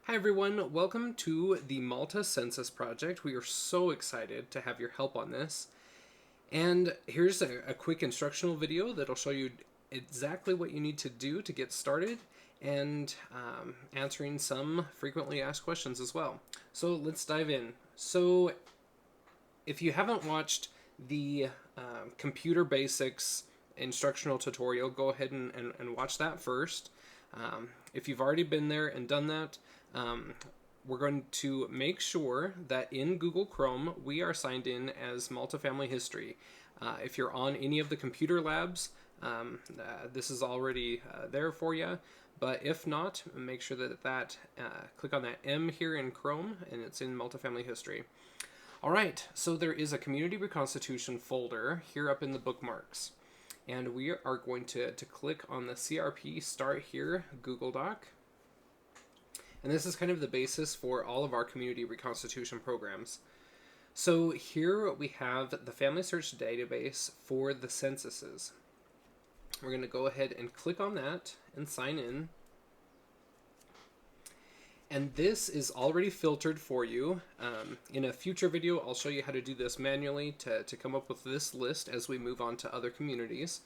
Hi everyone, welcome to the Malta Census Project. We are so excited to have your help on this. And here's a quick instructional video that'll show you exactly what you need to do to get started and answering some frequently asked questions as well. So let's dive in. So if you haven't watched the computer basics instructional tutorial, go ahead and watch that first. If you've already been there and done that, we're going to make sure that in Google Chrome we are signed in as Malta Family History. If you're on any of the computer labs, this is already there for you. But if not, make sure that click on that M here in Chrome and it's in Malta Family History. All right, so there is a Community Reconstitution folder here up in the bookmarks. And we are going to click on the CRP Start Here Google Doc. And this is kind of the basis for all of our community reconstitution programs. So here we have the Family Search Database for the censuses. We're going to go ahead and click on that and sign in. And this is already filtered for you. In a future video, I'll show you how to do this manually to come up with this list as we move on to other communities.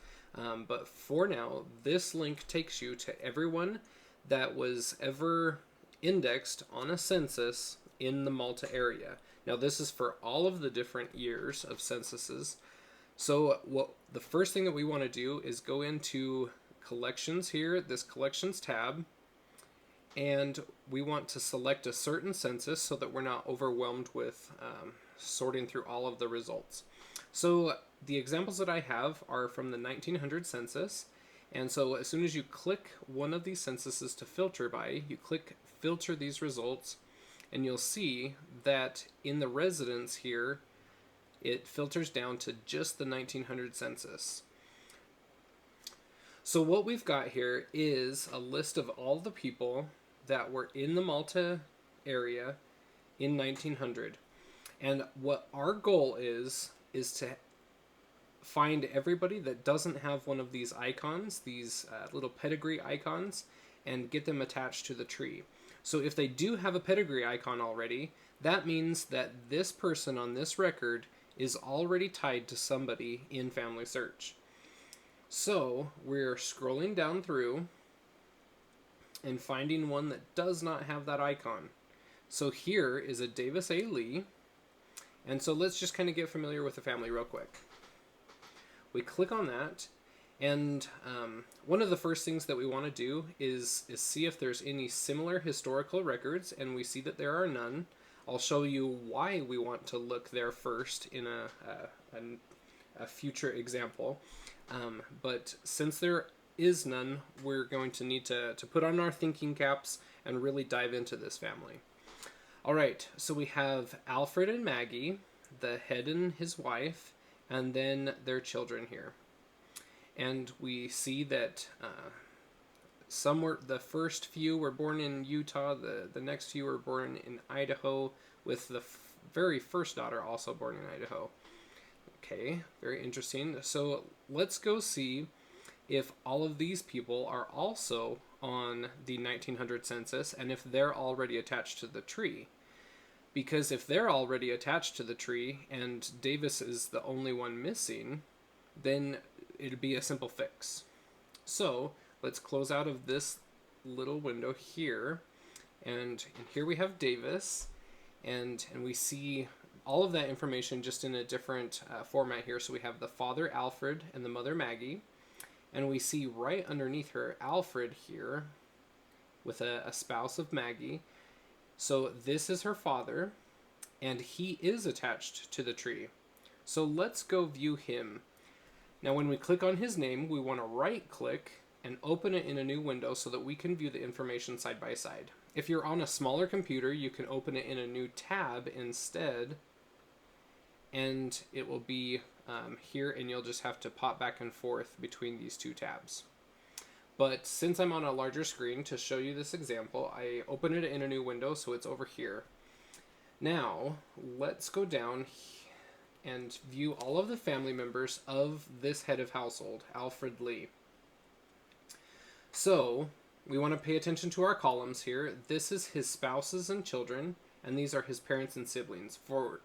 But for now, this link takes you to everyone that was ever indexed on a census in the Malta area. Now this is for all of the different years of censuses. So the first thing that we want to do is go into collections here, this collections tab, and we want to select a certain census so that we're not overwhelmed with sorting through all of the results. So the examples that I have are from the 1900 census. And so as soon as you click one of these censuses to filter by, you click filter these results, and you'll see that in the residents here, it filters down to just the 1900 census. So what we've got here is a list of all the people that were in the Malta area in 1900. And what our goal is to find everybody that doesn't have one of these icons, these little pedigree icons, and get them attached to the tree. So if they do have a pedigree icon already, that means that this person on this record is already tied to somebody in Family Search. So we're scrolling down through and finding one that does not have that icon. So here is a Davis A. Lee, and so let's just kind of get familiar with the family real quick. We click on that, and one of the first things that we want to do is see if there's any similar historical records, and we see that there are none. I'll show you why we want to look there first in a future example. But since there is none, we're going to need to put on our thinking caps and really dive into this family. All right, so we have Alfred and Maggie, the head and his wife, and then their children here. And we see that the first few were born in Utah, the next few were born in Idaho, with the very first daughter also born in Idaho. Okay, very interesting. So let's go see if all of these people are also on the 1900 census and if they're already attached to the tree. Because if they're already attached to the tree and Davis is the only one missing, then it'd be a simple fix. So let's close out of this little window here, and here we have Davis, and we see all of that information just in a different format here. So we have the father Alfred and the mother Maggie, and we see right underneath her Alfred here with a spouse of Maggie. So this is her father, and he is attached to the tree. So let's go view him. Now when we click on his name, we want to right click and open it in a new window so that we can view the information side by side. If you're on a smaller computer, you can open it in a new tab instead, and it will be here, and you'll just have to pop back and forth between these two tabs. But since I'm on a larger screen to show you this example, I open it in a new window, so it's over here. Now, let's go down and view all of the family members of this head of household, Alfred Lee. So, we want to pay attention to our columns here. This is his spouses and children, and these are his parents and siblings. For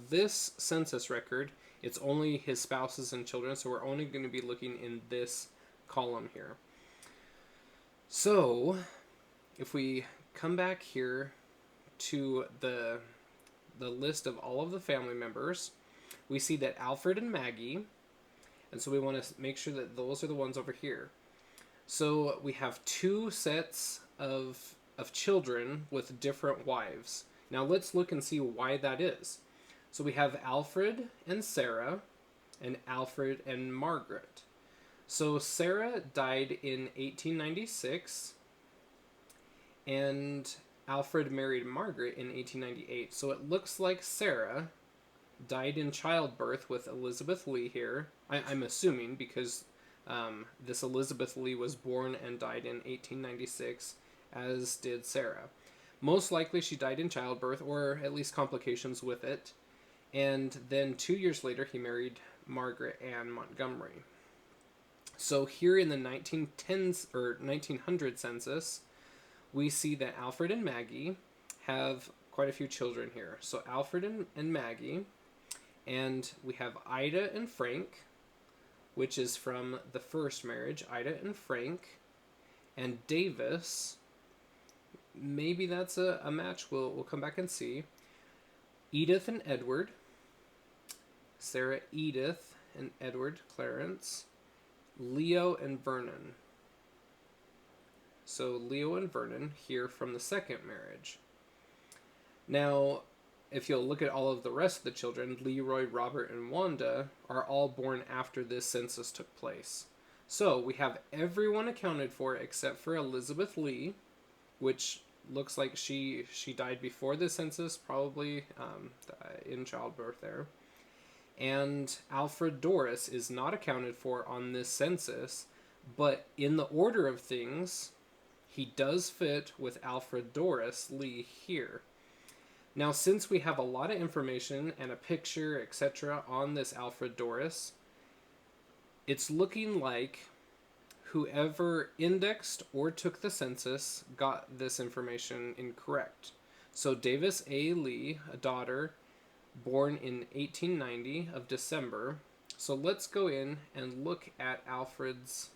this census record, it's only his spouses and children, so we're only going to be looking in this column here. So, if we come back here to the list of all of the family members, we see that Alfred and Maggie, and so we want to make sure that those are the ones over here. So we have two sets of children with different wives. Now let's look and see why that is. So we have Alfred and Sarah, and Alfred and Margaret. So Sarah died in 1896, and Alfred married Margaret in 1898. So it looks like Sarah died in childbirth with Elizabeth Lee here. I'm assuming, because this Elizabeth Lee was born and died in 1896, as did Sarah. Most likely she died in childbirth, or at least complications with it. And then 2 years later, he married Margaret Ann Montgomery. So here in the 1910s or 1900 census, we see that Alfred and Maggie have quite a few children here. So Alfred and Maggie, and we have Ida and Frank, which is from the first marriage, Ida and Frank, and Davis. Maybe that's a match. We'll come back and see. Edith and Edward, Sarah Edith and Edward Clarence, Leo and Vernon. So Leo and Vernon here from the second marriage. Now, if you'll look at all of the rest of the children, Leroy, Robert, and Wanda are all born after this census took place. So we have everyone accounted for except for Elizabeth Lee, which looks like she died before the census, probably in childbirth there. And Alfred Doris is not accounted for on this census, but in the order of things, he does fit with Alfred Doris Lee here. Now, since we have a lot of information and a picture, etc., on this Alfred Doris, it's looking like whoever indexed or took the census got this information incorrect. So Davis A. Lee, a daughter, born in 1890 of December. So let's go in and look at Alfred's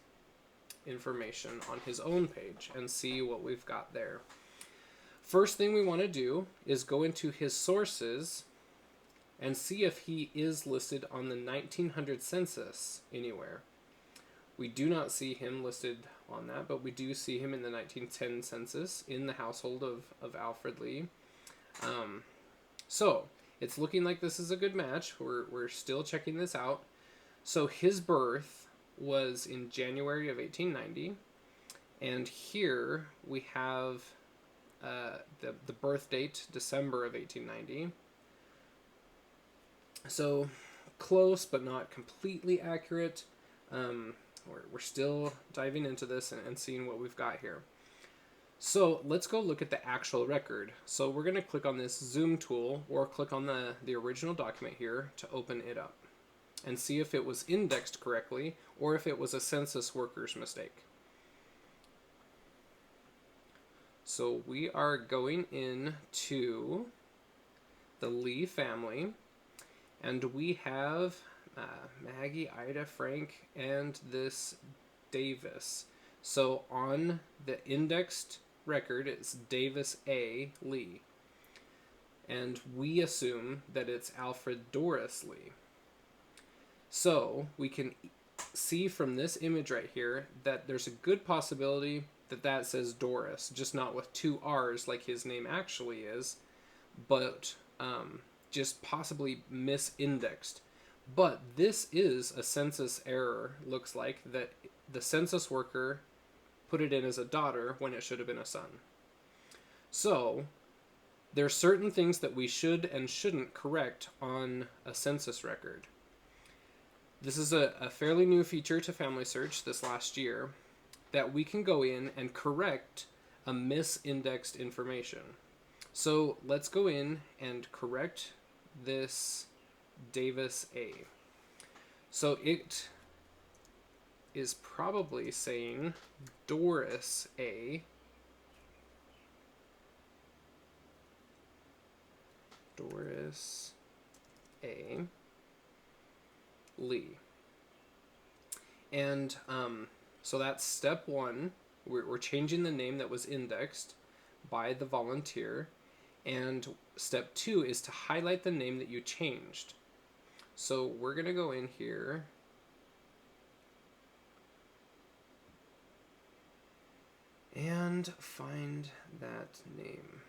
information on his own page and see what we've got there. First thing we want to do is go into his sources and see if he is listed on the 1900 census anywhere. We do not see him listed on that, but we do see him in the 1910 census in the household of Alfred Lee. So it's looking like this is a good match. We're still checking this out. So his birth was in January of 1890, and here we have the birth date, December of 1890. So close, but not completely accurate. We're still diving into this and seeing what we've got here. So let's go look at the actual record. So we're going to click on this zoom tool, or click on the original document here to open it up and see if it was indexed correctly or if it was a census worker's mistake. So we are going into the Lee family, and we have Maggie, Ida, Frank, and this Davis. So on the indexed record, it's Davis A. Lee. And we assume that it's Alfred Doris Lee. So we can see from this image right here that there's a good possibility that says Doris, just not with two R's like his name actually is, but just possibly misindexed. But this is a census error, looks like, that the census worker put it in as a daughter when it should have been a son. So there are certain things that we should and shouldn't correct on a census record. This is a fairly new feature to Family Search this last year, that we can go in and correct a misindexed information. So let's go in and correct this Davis A. So is probably saying Doris A. Doris A. Lee. And so that's step one. We're changing the name that was indexed by the volunteer. And step two is to highlight the name that you changed. So we're going to go in here. And find that name.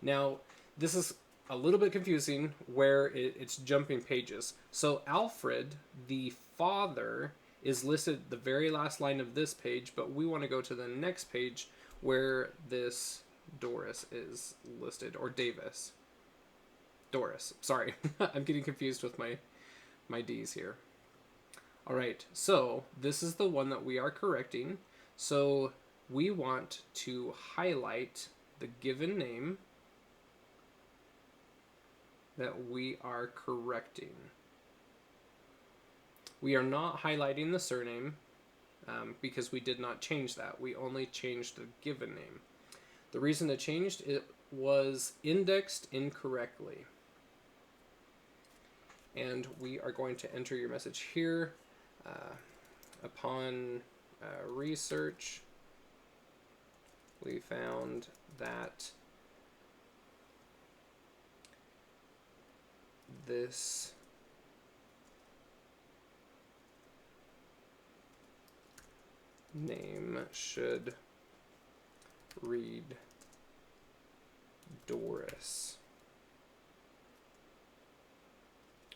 Now, this is a little bit confusing where it's jumping pages. So Alfred, the father, is listed at the very last line of this page, but we want to go to the next page where this Doris is listed, or Davis. Doris, sorry. I'm getting confused with my D's here. All right, so this is the one that we are correcting. So we want to highlight the given name that we are correcting. We are not highlighting the surname because we did not change that. We only changed the given name. The reason it changed, it was indexed incorrectly. And we are going to enter your message here. Upon research, we found that this name should read Doris.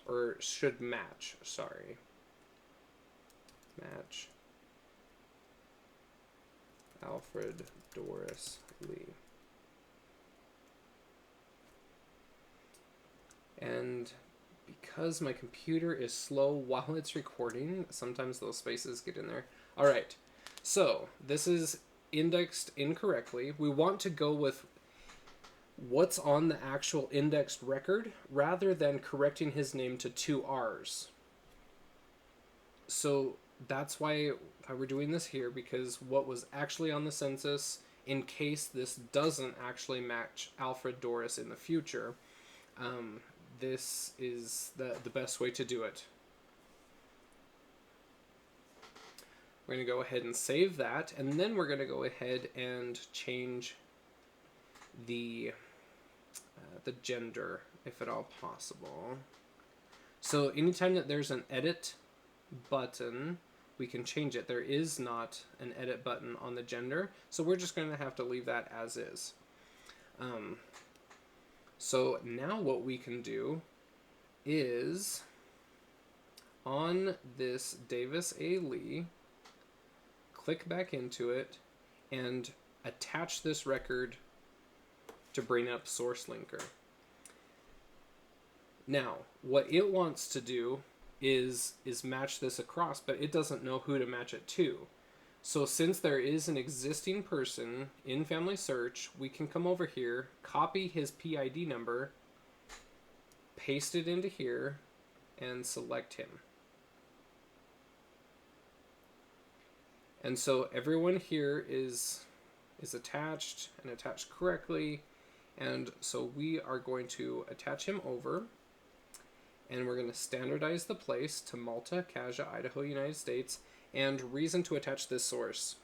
Or should match, sorry. Match Alfred Doris Lee. And because my computer is slow while it's recording, sometimes those spaces get in there. All right, so this is indexed incorrectly. We want to go with what's on the actual indexed record rather than correcting his name to 2 R's. So that's why we're doing this here, because what was actually on the census, in case this doesn't actually match Alfred Doris in the future, this is the best way to do it. We're going to go ahead and save that, and then we're going to go ahead and change the gender, if at all possible. So anytime that there's an edit button, we can change it. There is not an edit button on the gender, so we're just going to have to leave that as is. So now what we can do is, on this Davis A. Lee, click back into it and attach this record to bring up Source Linker. Now, what it wants to do is match this across, but it doesn't know who to match it to. So since there is an existing person in Family Search, we can come over here, copy his PID number, paste it into here, and select him. And so everyone here is attached and attached correctly. And so we are going to attach him over, and we're going to standardize the place to Malta, Kaja, Idaho, United States, and reason to attach this source.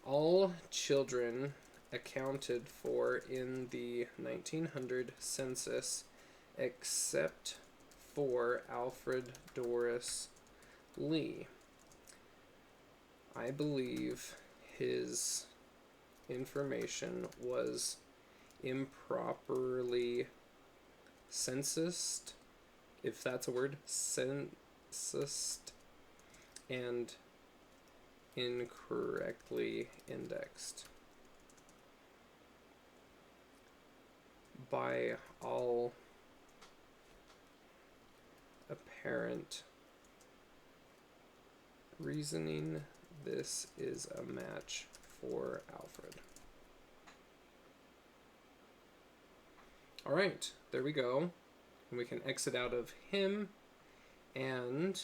All children accounted for in the 1900 census except for Alfred Doris Lee. I believe his information was improperly censused, if that's a word, censused, and incorrectly indexed by all apparent reasoning. This is a match for Alfred. All right, there we go. And we can exit out of him, and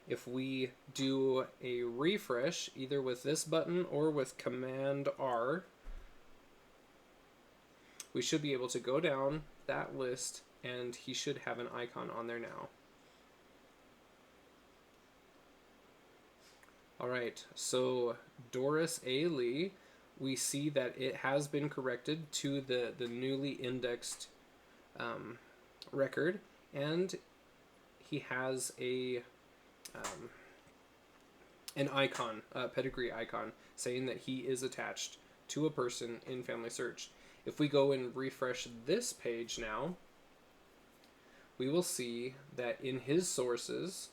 if we do a refresh, either with this button or with Command R, we should be able to go down that list and he should have an icon on there now. Alright, so Doris A. Lee, we see that it has been corrected to the newly indexed record, and he has an icon, a pedigree icon, saying that he is attached to a person in Family Search. If we go and refresh this page now, we will see that in his sources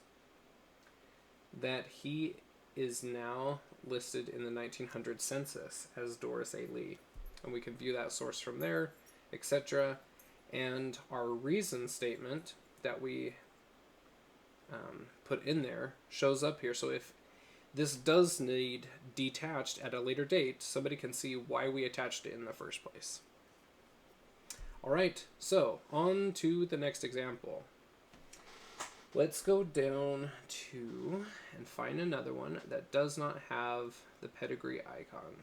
that he is now listed in the 1900 census as Doris A. Lee. And we can view that source from there, etc. And our reason statement that we put in there shows up here. So if this does need detached at a later date, somebody can see why we attached it in the first place. Alright, so on to the next example. Let's go down to and find another one that does not have the pedigree icon.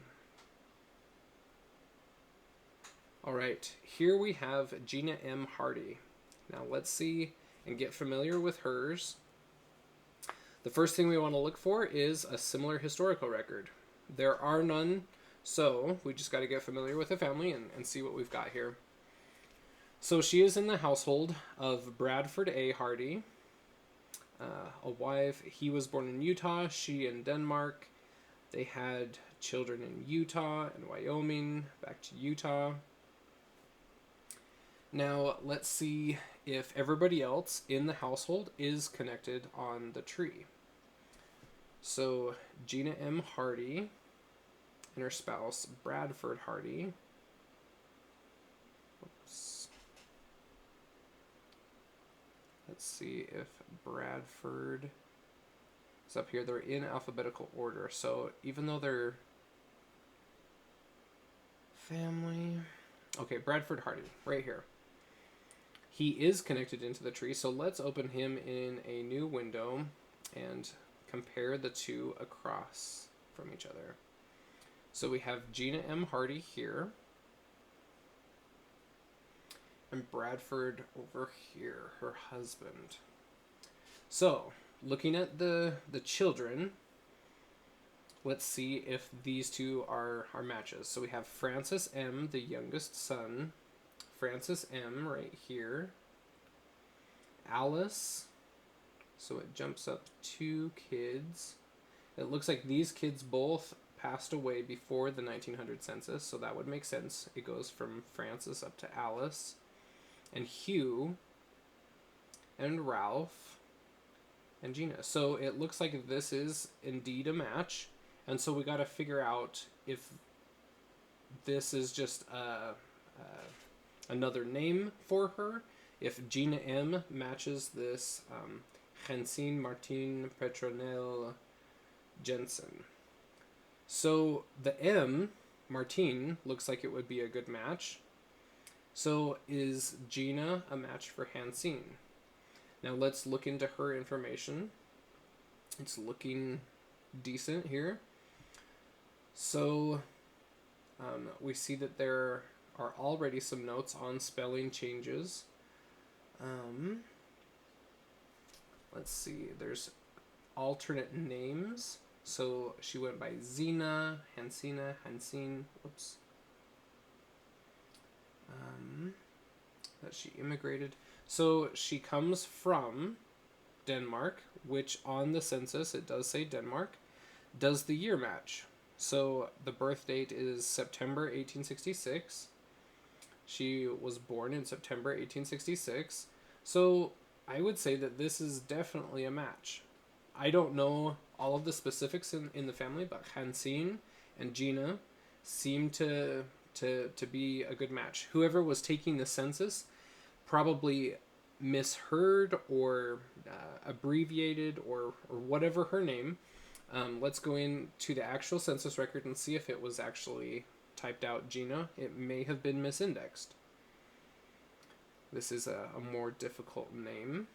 Alright, here we have Gina M. Hardy. Now let's see and get familiar with hers. The first thing we want to look for is a similar historical record. There are none, so we just got to get familiar with the family and see what we've got here. So she is in the household of Bradford A. Hardy, a wife. He was born in Utah, she in Denmark. They had children in Utah and Wyoming, back to Utah. Now let's see if everybody else in the household is connected on the tree. So Gina M. Hardy and her spouse Bradford Hardy. Oops. Let's see if Bradford is up here. They're in alphabetical order. So even though they're family... Okay, Bradford Hardy, right here. He is connected into the tree, so let's open him in a new window and compare the two across from each other. So we have Gina M. Hardy here, and Bradford over here, her husband. So, looking at the children, let's see if these two are matches. So we have Francis M., the youngest son, Francis M. right here, Alice, so it jumps up 2 kids. It looks like these kids both passed away before the 1900 census, so that would make sense. It goes from Francis up to Alice, and Hugh, and Ralph, and Gina. So it looks like this is indeed a match, and so we got to figure out if this is just another name for her, if Gina M. matches this Francine Martin Petronelle Jensen. So the M, Martine, looks like it would be a good match. So is Gina a match for Hansine? Now let's look into her information. It's looking decent here. So we see that there are already some notes on spelling changes. Let's see, there's alternate names. So she went by Zina, Hansina, Hansine, whoops. That she immigrated. So she comes from Denmark, which on the census it does say Denmark. Does the year match? So the birth date is September 1866. She was born in September 1866. So I would say that this is definitely a match. I don't know all of the specifics in the family, but Hansine and Gina seem to be a good match. Whoever was taking the census probably misheard or abbreviated or whatever her name. Let's go into the actual census record and see if it was actually typed out Gina. It may have been misindexed. This is a more difficult name.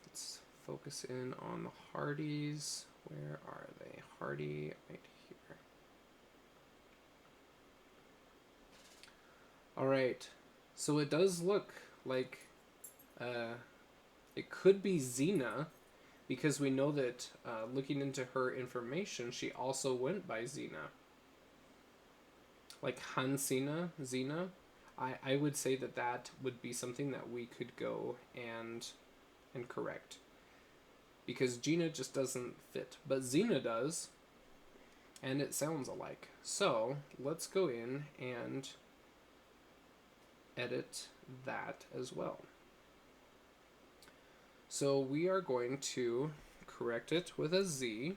Let's focus in on the Hardys. Where are they? Hardy, right here. Alright, so it does look like it could be Xena, because we know that looking into her information, she also went by Xena. Like Hansina, Xena. I would say that that would be something that we could go and correct. Because Gina just doesn't fit. But Xena does. And it sounds alike. So let's go in and edit that as well. So we are going to correct it with a Z.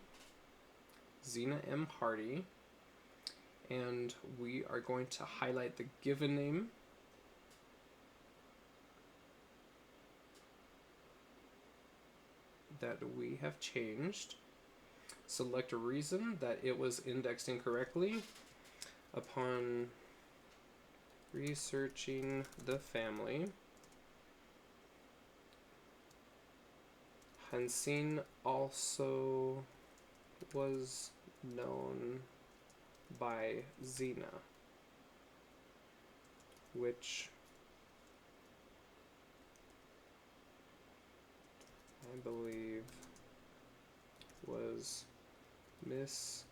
Xena M. Hardy. And we are going to highlight the given name. That we have changed. Select a reason that it was indexed incorrectly. Upon researching the family, Hansin also was known by Xena, which I believe was misindexed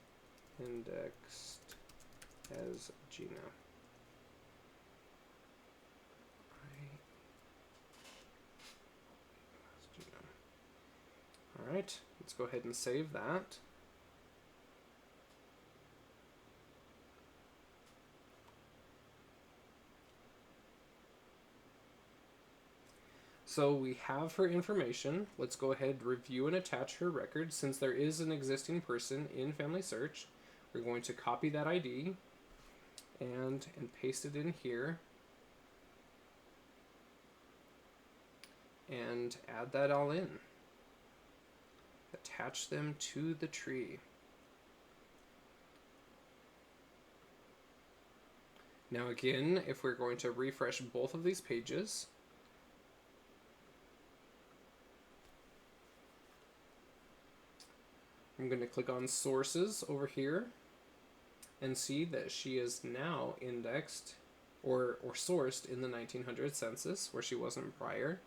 as Gina. Alright, let's go ahead and save that. So we have her information. Let's go ahead, review and attach her record. Since there is an existing person in Family Search, we're going to copy that ID and paste it in here. And add that all in. Attach them to the tree. Now again, if we're going to refresh both of these pages, I'm going to click on Sources over here and see that she is now indexed or sourced in the 1900 census, where she wasn't prior.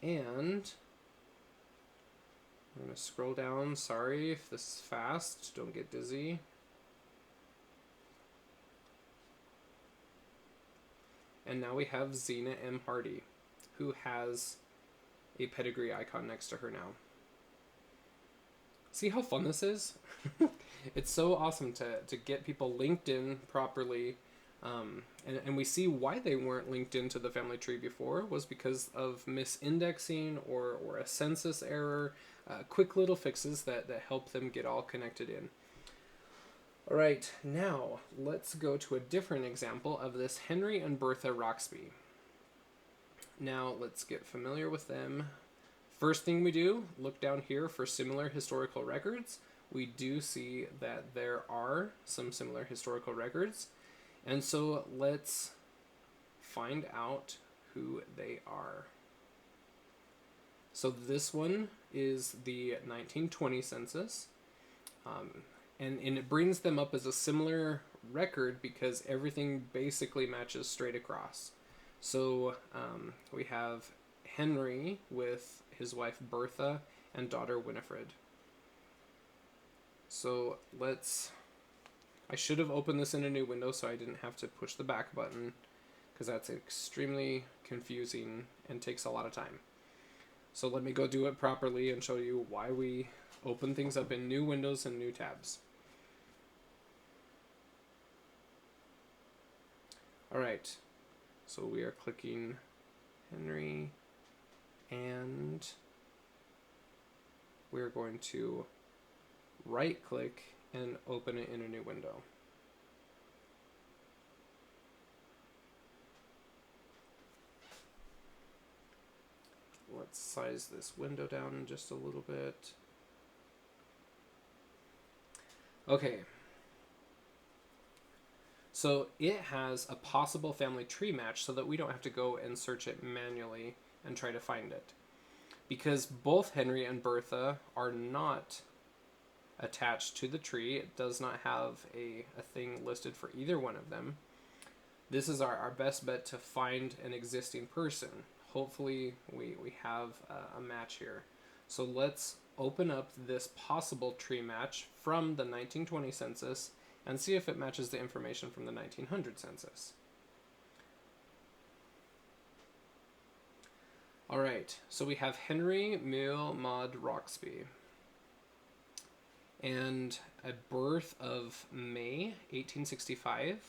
And I'm going to scroll down. Sorry if this is fast. Don't get dizzy. And now we have Xena M. Hardy, who has a pedigree icon next to her now. See how fun this is? It's so awesome to get people linked in properly. And we see why they weren't linked into the family tree before was because of misindexing or a census error. Quick little fixes that help them get all connected in. All right, now let's go to a different example of this Henry and Bertha Roxby. Now let's get familiar with them. First thing we do, look down here for similar historical records. We do see that there are some similar historical records. And so let's find out who they are. So this one is the 1920 census. And it brings them up as a similar record because everything basically matches straight across. So we have Henry with his wife Bertha and daughter Winifred. So I should have opened this in a new window so I didn't have to push the back button, because that's extremely confusing and takes a lot of time. So let me go do it properly and show you why we open things up in new windows and new tabs. Alright, so we are clicking Henry, and we're going to right click and open it in a new window. Let's size this window down just a little bit. Okay. So it has a possible family tree match so that we don't have to go and search it manually and try to find it. Because both Henry and Bertha are not attached to the tree, it does not have a thing listed for either one of them. This is our best bet to find an existing person. Hopefully we have a match here. So let's open up this possible tree match from the 1920 census and see if it matches the information from the 1900 census. All right, so we have Henry Mule Maud Roxby and a birth of May 1865.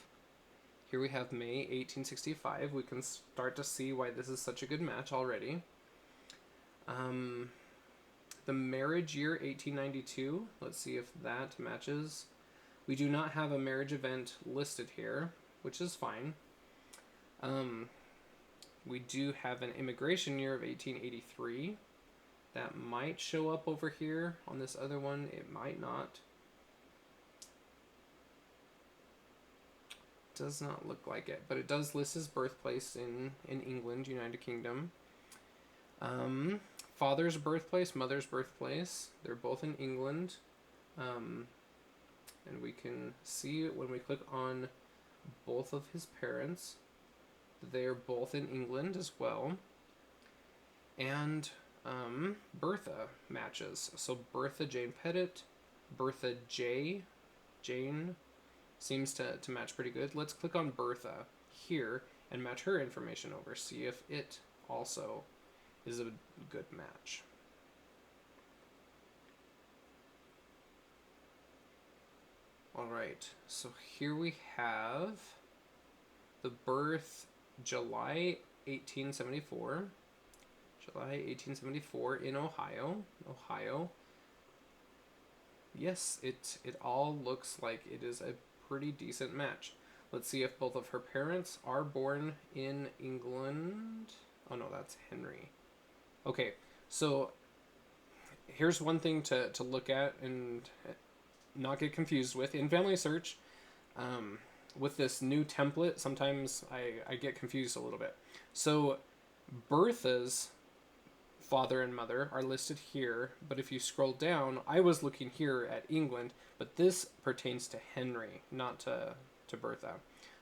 Here we have May 1865. We can start to see why this is such a good match already. The marriage year 1892, let's see if that matches. We do not have a marriage event listed here, which is fine. We do have an immigration year of 1883. That might show up over here on this other one. It might not. Does not look like it, but it does list his birthplace in England, United Kingdom. Father's birthplace, mother's birthplace, they're both in England. And we can see when we click on both of his parents, they are both in England as well. And Bertha matches. So Bertha Jane Pettit, Bertha Jane seems to match pretty good. Let's click on Bertha here and match her information over. See if it also is a good match. All right, so here we have the birth July 1874. July 1874 in Ohio. Yes, it all looks like it is a pretty decent match. Let's see if both of her parents are born in England. Oh no, that's Henry. Okay, so here's one thing to look at and not get confused with. In Family Search, with this new template, sometimes I get confused a little bit. So Bertha's father and mother are listed here, but if you scroll down, I was looking here at England, but this pertains to Henry, not to Bertha.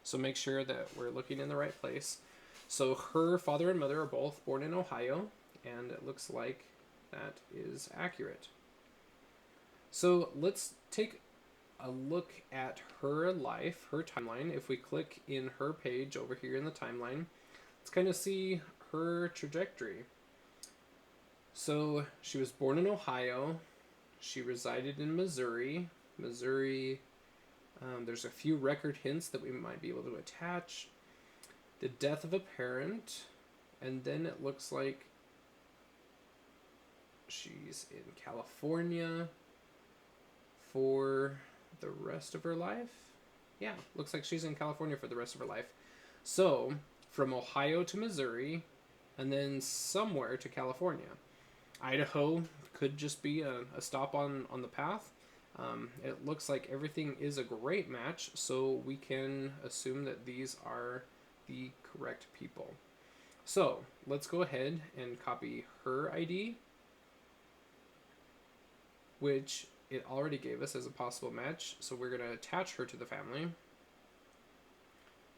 So make sure that we're looking in the right place. So her father and mother are both born in Ohio, and it looks like that is accurate. So let's take a look at her life, her timeline. If we click in her page over here in the timeline, let's kind of see her trajectory. So she was born in Ohio. She resided in Missouri. There's a few record hints that we might be able to attach. The death of a parent, and then it looks like she's in California for the rest of her life. Yeah, looks like she's in California for the rest of her life. So, from Ohio to Missouri, and then somewhere to California. Idaho could just be a stop on the path. It looks like everything is a great match, so we can assume that these are the correct people. So let's go ahead and copy her ID, which it already gave us as a possible match. So we're going to attach her to the family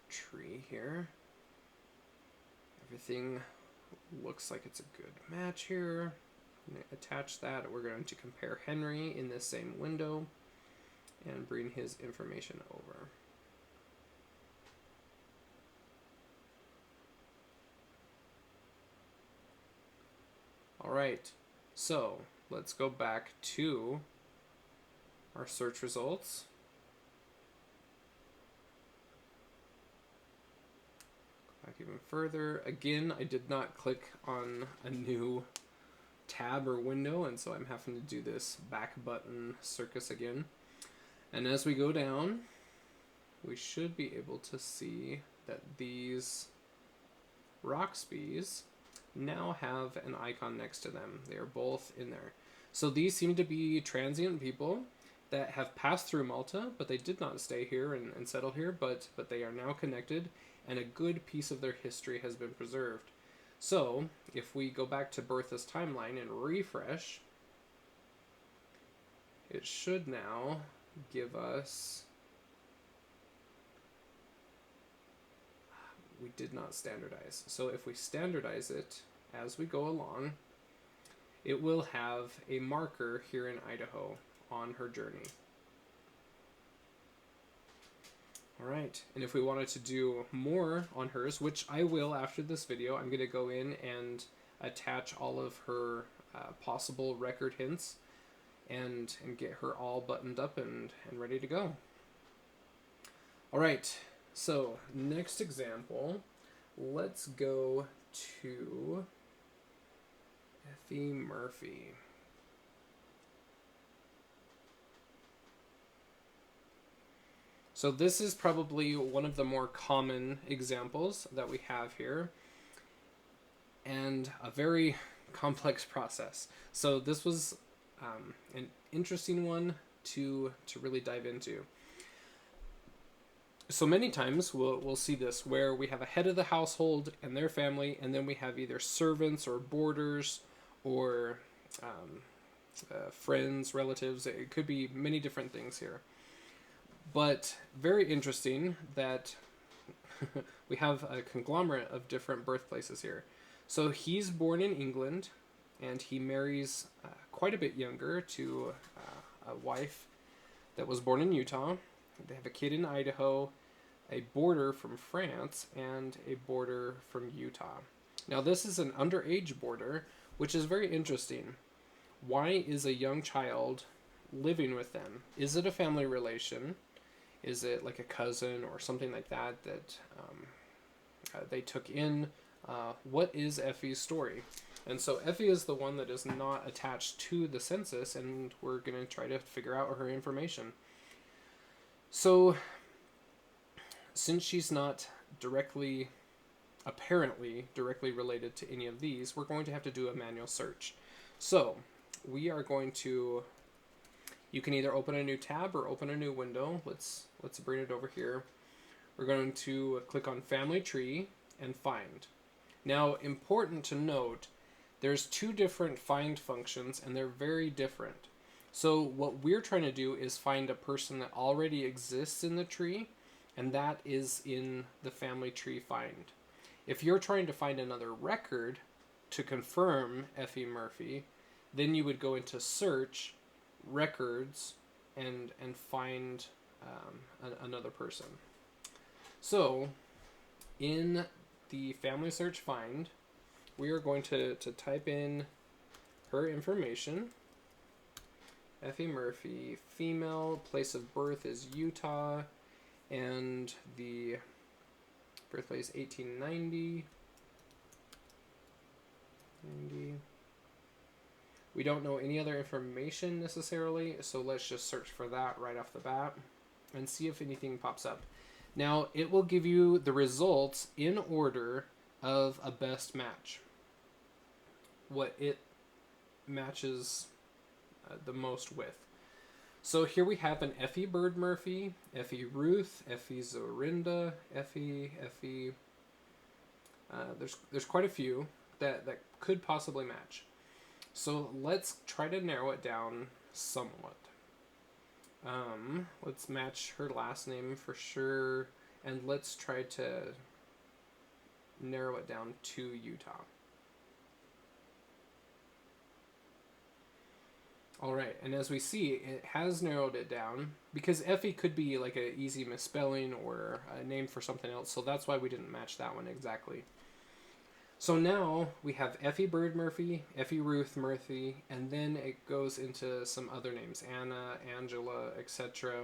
tree here. Everything looks like it's a good match here. I'm going to attach that. We're going to compare Henry in this same window and bring his information over. All right, so let's go back to our search results. Go back even further. Again, I did not click on a new tab or window, and so I'm having to do this back button circus again. And as we go down, we should be able to see that these Roxbys now have an icon next to them. They are both in there. So these seem to be transient people that have passed through Malta, but they did not stay here and settle here, but they are now connected, and a good piece of their history has been preserved. So if we go back to Bertha's timeline and refresh, it should now give us... We did not standardize. So if we standardize it as we go along, it will have a marker here in Idaho on her journey. All right, and if we wanted to do more on hers, which I will after this video, I'm going to go in and attach all of her possible record hints and get her all buttoned up and ready to go. All right, so next example, let's go to Effie Murphy. So this is probably one of the more common examples that we have here, and a very complex process. So this was an interesting one to really dive into. So many times we'll see this where we have a head of the household and their family, and then we have either servants or boarders or friends, relatives. It could be many different things here. But very interesting that we have a conglomerate of different birthplaces here. So he's born in England, and he marries quite a bit younger to a wife that was born in Utah. They have a kid in Idaho, a boarder from France, and a boarder from Utah. Now this is an underage boarder, which is very interesting. Why is a young child living with them? Is it a family relation? Is it like a cousin or something like that they took in? What is Effie's story? And so Effie is the one that is not attached to the census, and we're going to try to figure out her information. So since she's not apparently directly related to any of these, we're going to have to do a manual search. So we are going to... You can either open a new tab or open a new window. Let's bring it over here. We're going to click on Family Tree and Find. Now, important to note, there's two different find functions, and they're very different. So what we're trying to do is find a person that already exists in the tree, and that is in the Family Tree Find. If you're trying to find another record to confirm Effie Murphy, then you would go into Search, Records, and find another person. So in the Family Search Find, we are going to type in her information. Effie Murphy, female, place of birth is Utah, and the birthplace 1890. We don't know any other information necessarily, so let's just search for that right off the bat and see if anything pops up. Now, it will give you the results in order of a best match. What it matches the most with. So here we have an Effie Bird Murphy, Effie Ruth, Effie Zorinda, Effie. There's quite a few that could possibly match. So let's try to narrow it down somewhat. Let's match her last name for sure, and let's try to narrow it down to Utah. Alright, and as we see, it has narrowed it down, because Effie could be like an easy misspelling or a name for something else, so that's why we didn't match that one exactly. So now we have Effie Bird Murphy, Effie Ruth Murphy, and then it goes into some other names, Anna, Angela, etc.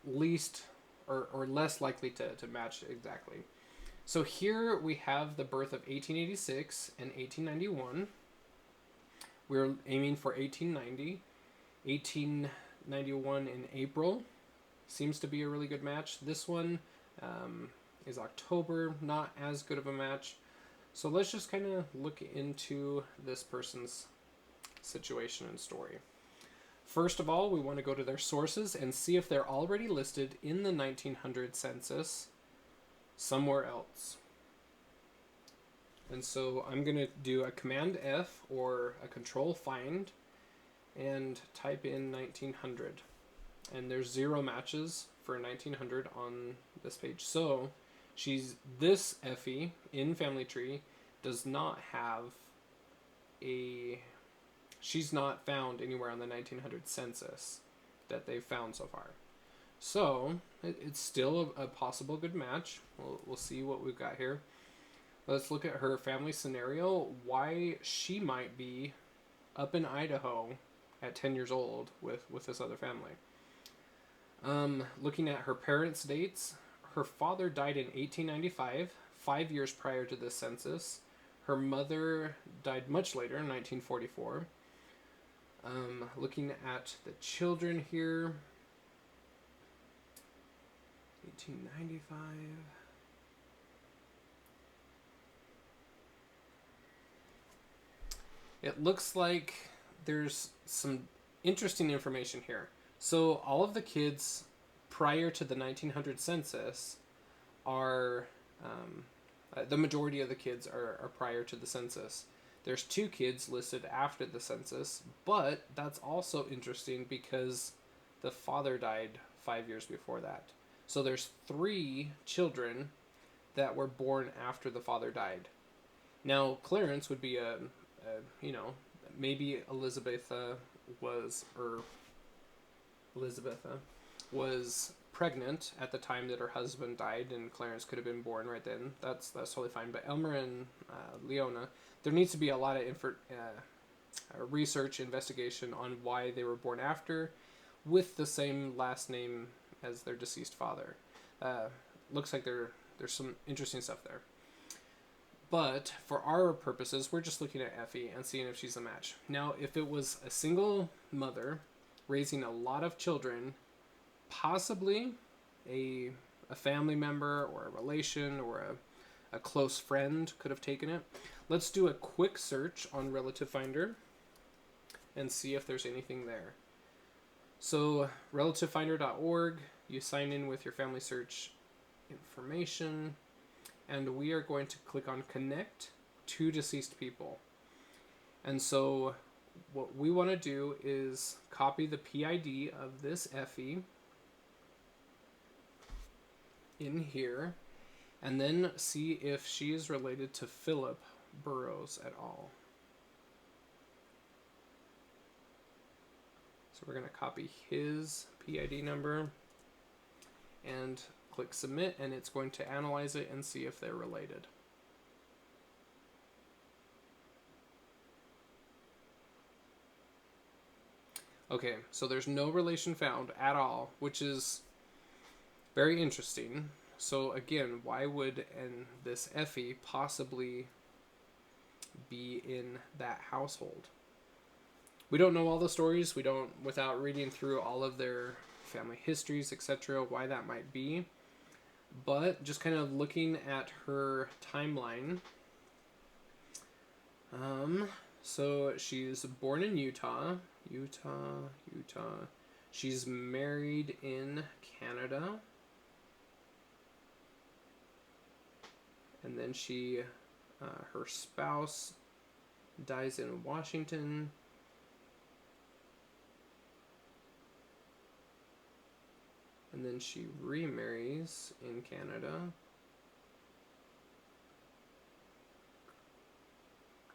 Least or less likely to match exactly. So here we have the birth of 1886 and 1891. We're aiming for 1890. 1891 in April seems to be a really good match. This one is October, not as good of a match. So let's just kind of look into this person's situation and story. First of all, we want to go to their sources and see if they're already listed in the 1900 census somewhere else. And so I'm going to do a Command F or a Control Find and type in 1900. And there's 0 matches for 1900 on this page. So this Effie in Family Tree does not have she's not found anywhere on the 1900 census that they've found so far. So it's still a possible good match. We'll see what we've got here. Let's look at her family scenario, why she might be up in Idaho at 10 years old with this other family. Looking at her parents' dates, her father died in 1895, 5 years prior to this census. Her mother died much later, in 1944. Looking at the children here, 1895. It looks like there's some interesting information here. So all of the kids prior to the 1900 census are, the majority of the kids are prior to the census. There's 2 kids listed after the census, but that's also interesting because the father died 5 years before that. So there's 3 children that were born after the father died. Now, Clarence would be maybe Elizabetha was pregnant at the time that her husband died, and Clarence could have been born right then. That's totally fine. But Elmer and Leona, there needs to be a lot of research, investigation on why they were born after, with the same last name as their deceased father. Looks like there's some interesting stuff there. But for our purposes, we're just looking at Effie and seeing if she's a match. Now, if it was a single mother raising a lot of children, possibly a family member or a relation or a close friend could have taken it. Let's do a quick search on Relative Finder and see if there's anything there. So relativefinder.org, you sign in with your family search information, and we are going to click on Connect to Deceased People. And so what we want to do is copy the PID of this Effie in here, and then see if she is related to Philip Burrows at all. So we're going to copy his PID number and click Submit, and it's going to analyze it and see if they're related. Okay, so there's no relation found at all, which is very interesting. So again, why would this Effie possibly be in that household? We don't know all the stories. We don't, without reading through all of their family histories, etc., why that might be. But just kind of looking at her timeline. So she's born in Utah. She's married in Canada. And then her spouse dies in Washington. And then she remarries in Canada.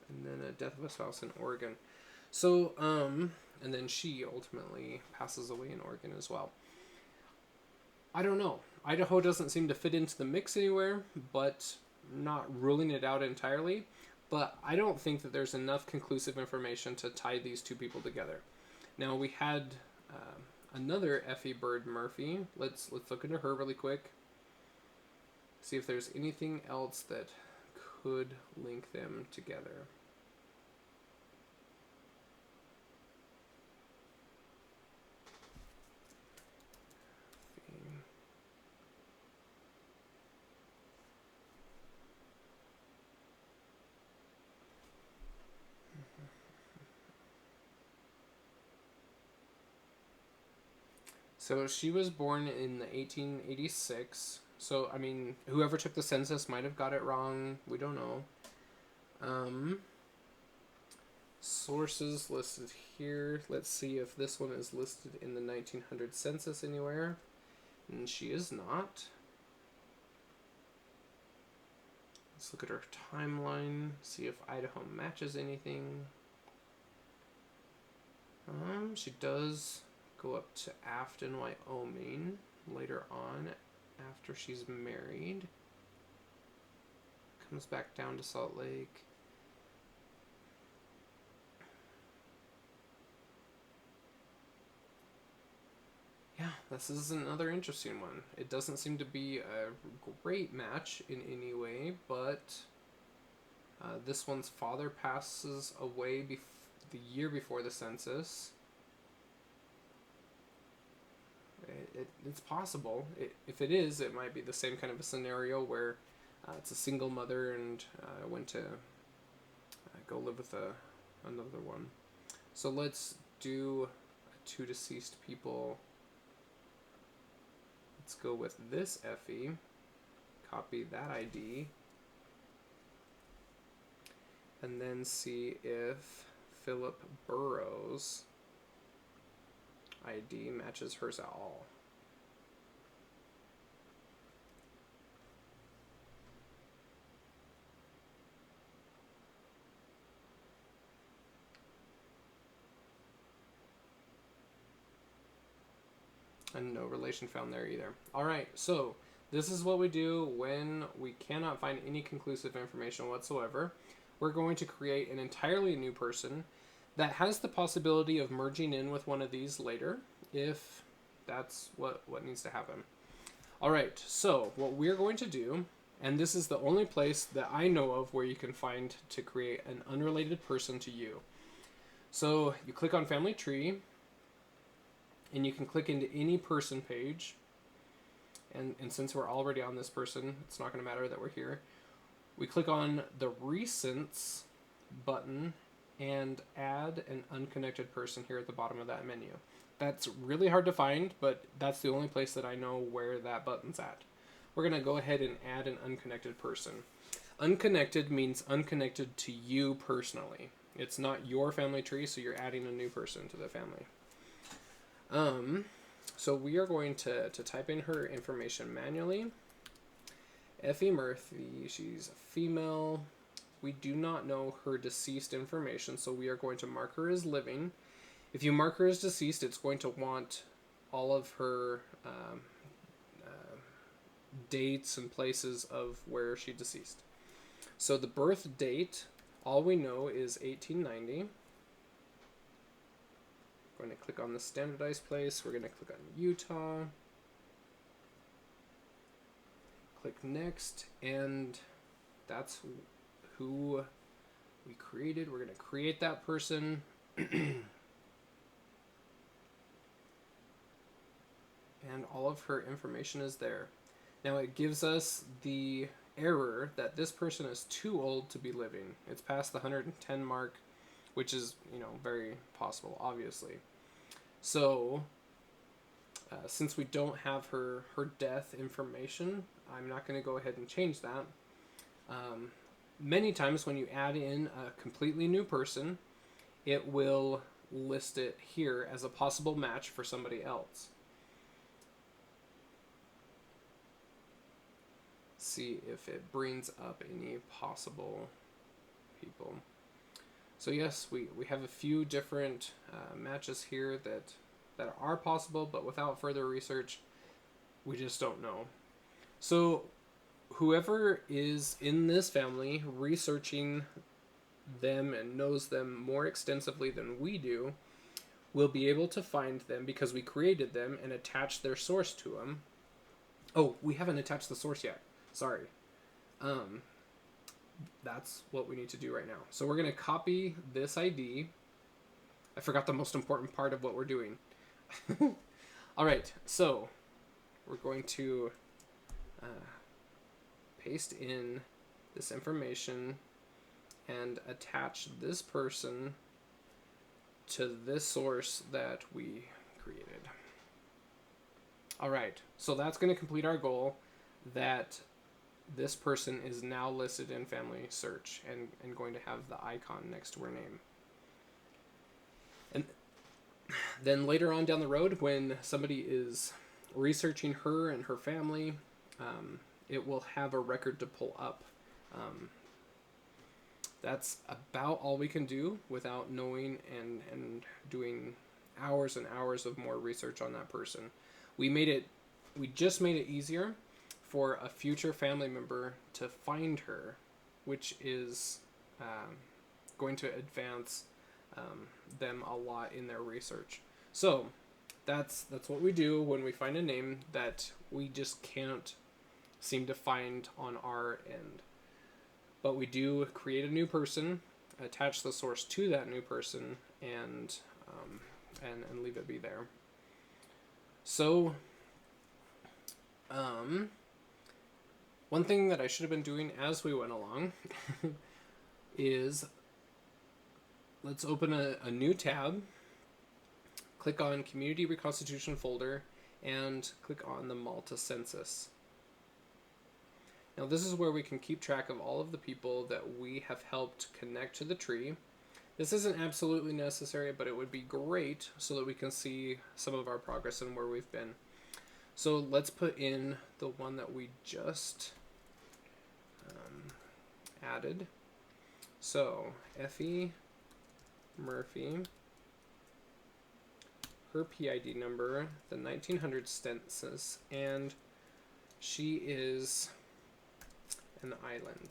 And then a death of a spouse in Oregon. So, and then she ultimately passes away in Oregon as well. I don't know. Idaho doesn't seem to fit into the mix anywhere, but not ruling it out entirely. But I don't think that there's enough conclusive information to tie these 2 people together. Now, we had another Effie Bird Murphy. Let's look into her really quick. See if there's anything else that could link them together. So she was born in 1886. So, I mean, whoever took the census might have got it wrong. We don't know. Um, Sources listed here. Let's see if this one is listed in the 1900 census anywhere. And she is not. Let's look at her timeline, see if Idaho matches anything. She does go up to Afton, Wyoming later on after she's married. Comes back down to Salt Lake. Yeah, this is another interesting one. It doesn't seem to be a great match in any way, but this one's father passes away the year before the census. It's possible. If it is, it might be the same kind of a scenario where it's a single mother and went to go live with another one. So let's do 2 deceased people. Let's go with this Effie. Copy that ID. And then see if Philip Burrows' ID matches hers at all. And no relation found there either. Alright, so this is what we do when we cannot find any conclusive information whatsoever. We're going to create an entirely new person that has the possibility of merging in with one of these later, if that's what needs to happen. Alright, so what we're going to do, and this is the only place that I know of where you can find to create an unrelated person to you. So you click on Family Tree, and you can click into any person page. And since we're already on this person, it's not going to matter that we're here. We click on the Recents button and add an unconnected person here at the bottom of that menu. That's really hard to find, but that's the only place that I know where that button's at. We're going to go ahead and add an unconnected person. Unconnected means unconnected to you personally. It's not your family tree, so you're adding a new person to the family. So we are going to type in her information manually. Effie Murphy, she's a female. We do not know her deceased information, so we are going to mark her as living. If you mark her as deceased, it's going to want all of her dates and places of where she deceased. So the birth date, all we know is 1890. Going to click on the standardized place. We're going to click on Utah. Click next, and that's who we created. We're going to create that person. And all of her information is there. Now it gives us the error that this person is too old to be living. It's past the 110 mark, which is, very possible, obviously. So, since we don't have her death information, I'm not going to go ahead and change that. Many times when you add in a completely new person, it will list it here as a possible match for somebody else. See if it brings up any possible people. So yes, we have a few different matches here that are possible, but without further research, we just don't know. So whoever is in this family researching them and knows them more extensively than we do will be able to find them because we created them and attach their source to them. Oh, we haven't attached the source yet. Sorry. That's what we need to do right now. So we're going to copy this ID. I forgot the most important part of what we're doing. All right, so we're going to paste in this information and attach this person to this source that we created. All right, so that's going to complete our goal that this person is now listed in family search and going to have the icon next to her name. And then later on down the road, when somebody is researching her and her family, it will have a record to pull up. That's about all we can do without knowing and doing hours and hours of more research on that person. We just made it easier for a future family member to find her, which is going to advance them a lot in their research. So that's what we do when we find a name that we just can't seem to find on our end. But we do create a new person, attach the source to that new person, and leave it be there. So, one thing that I should have been doing as we went along is let's open a new tab, click on Community Reconstitution folder, and click on the Malta Census. Now this is where we can keep track of all of the people that we have helped connect to the tree. This isn't absolutely necessary, but it would be great so that we can see some of our progress and where we've been. So let's put in the one that we just added. So Effie Murphy, her PID number, the 1900 census, and she is an island.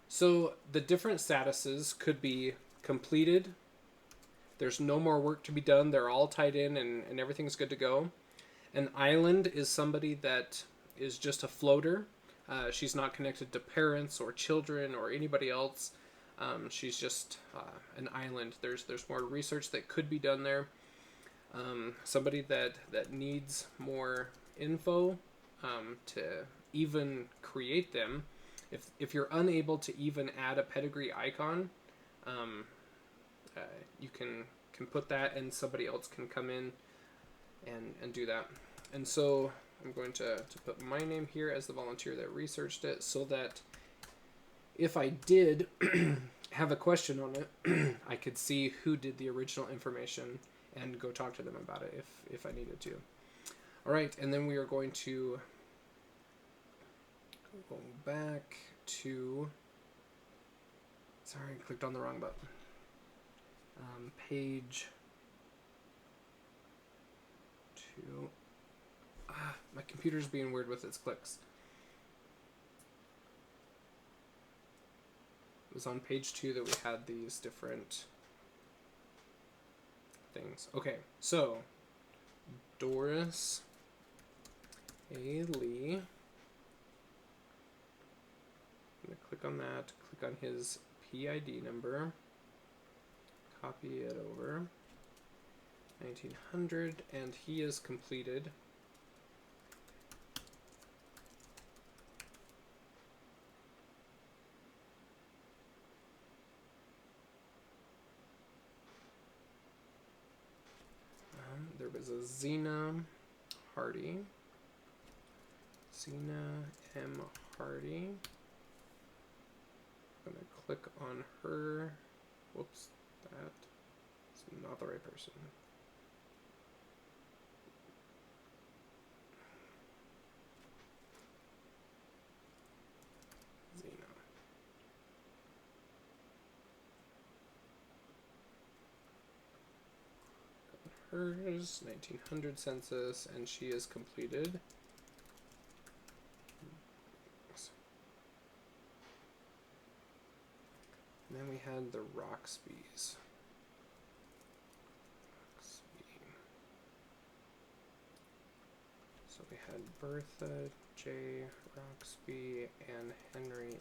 So the different statuses could be completed, there's no more work to be done, they're all tied in and everything's good to go. An island is somebody that is just a floater. She's not connected to parents or children or anybody else. She's just an island. There's more research that could be done there. Somebody that needs more info to even create them. If you're unable to even add a pedigree icon, you can put that and somebody else can come in and do that. And so I'm going to put my name here as the volunteer that researched it, so that if I did have a question on it, I could see who did the original information and go talk to them about it if I needed to. All right, and then we are going to go back to, sorry, I clicked on the wrong button. Page 2. My computer's being weird with its clicks. It was on page 2 that we had these different things. Okay, so Doris A. Lee. I'm going to click on that, click on his PID number, copy it over, 1900, and he is completed. There was a Zena Hardy. Zena M. Hardy. I'm going to click on her. Whoops, that's not the right person. Zena. Hers, 1900 census, and she is completed. And then we had the Roxbys. So we had Bertha J. Roxby and Henry M.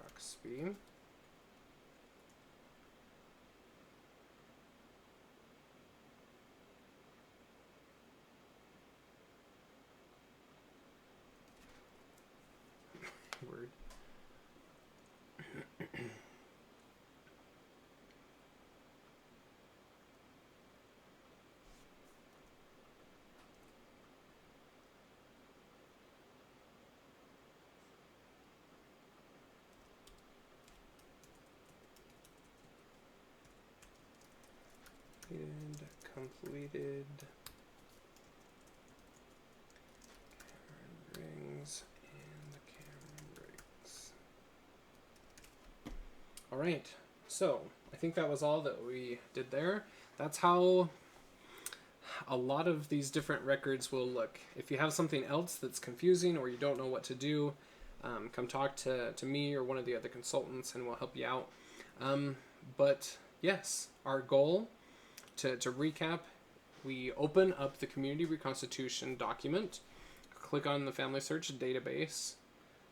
Roxby. Word. completed Cameron Rings and Cameron Briggs. All right, so I think that was all that we did there. That's how a lot of these different records will look. If you have something else that's confusing or you don't know what to do, come talk to me or one of the other consultants and we'll help you out. But yes, our goal, to recap, we open up the Community Reconstitution document, click on the Family Search database,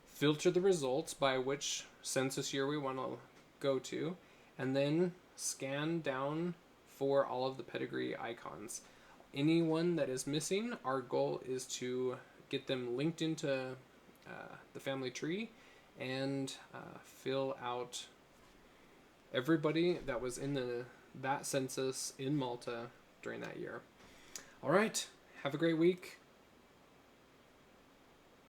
filter the results by which census year we want to go to, and then scan down for all of the pedigree icons. Anyone that is missing, our goal is to get them linked into the family tree and fill out everybody that was in that census in Malta during that year. All right, have a great week.